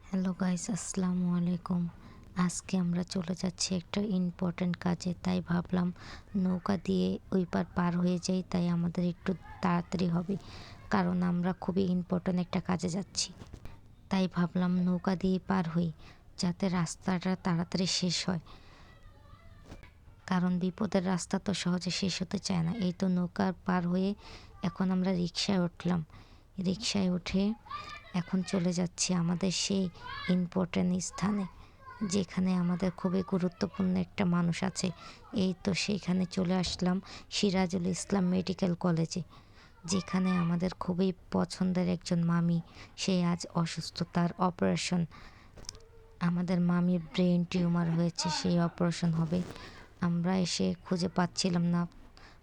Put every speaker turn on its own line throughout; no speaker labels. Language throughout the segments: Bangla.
হ্যালো গাইস, আসসালামু আলাইকুম। আজকে আমরা চলে যাচ্ছি একটা ইম্পর্ট্যান্ট কাজে, তাই ভাবলাম নৌকা দিয়ে ওই পার পার হয়ে যাই, তাই আমাদের একটু তাড়াতাড়ি হবে, কারণ আমরা খুবই ইম্পর্ট্যান্ট একটা কাজে যাচ্ছি। তাই ভাবলাম নৌকা দিয়ে পার হই, যাতে রাস্তাটা তাড়াতাড়ি শেষ হয়, কারণ বিপদের রাস্তা তো সহজে শেষ হতে চায় না। এই তো নৌকা পার হয়ে এখন আমরা রিকশায় উঠলাম। রিকশায় উঠে এখন চলে যাচ্ছি আমাদের সেই ইম্পর্ট্যান্ট স্থানে, যেখানে আমাদের খুবই গুরুত্বপূর্ণ একটা মানুষ আছে। এই তো সেইখানে চলে আসলাম, সিরাজুল ইসলাম মেডিকেল কলেজে, যেখানে আমাদের খুবই পছন্দের একজন মামি, সে আজ অসুস্থ, তার অপারেশন। আমাদের মামির ব্রেন টিউমার হয়েছে, সেই অপারেশন হবে। আমরা এসে খুঁজে পাচ্ছিলাম না,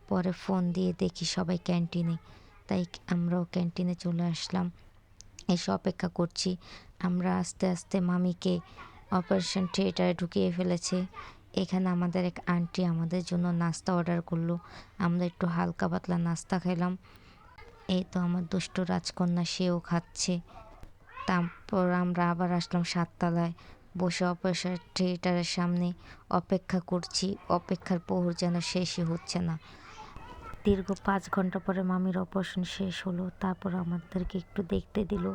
পরে ফোন দিয়ে দেখি সবাই ক্যান্টিনে, তাই আমরাও ক্যান্টিনে চলে আসলাম। এসে অপেক্ষা করছি। আমরা আস্তে আস্তে মামিকে অপারেশন থিয়েটারে ঢুকিয়ে ফেলেছে। এখানে আমাদের এক আন্টি আমাদের জন্য নাস্তা অর্ডার করলো। আমরা একটু হালকা পাতলা নাস্তা খেলাম। এই তো আমার দুষ্ট রাজকন্যা, সেও খাচ্ছে। তারপর আমরা আবার আসলাম 7 তলায়, বসে অপারেশন থিয়েটারের সামনে অপেক্ষা করছি। অপেক্ষার প্রহর যেন শেষই হচ্ছে না। দীর্ঘ 5 ঘন্টা পরে মামির অপারেশন শেষ হলো। তারপর আমাদেরকে একটু দেখতে দিল।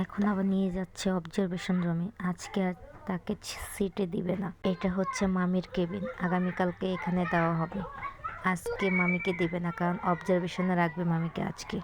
এখন আবার নিয়ে যাচ্ছে অবজারভেশন রুমে। আজকে আর তাকে সিটে দিবে না। এটা হচ্ছে মামির কেবিন, আগামীকালকে এখানে দেওয়া হবে। আজকে মামিকে দিবে না, কারণ অবজারভেশনে রাখবে মামিকে আজকে।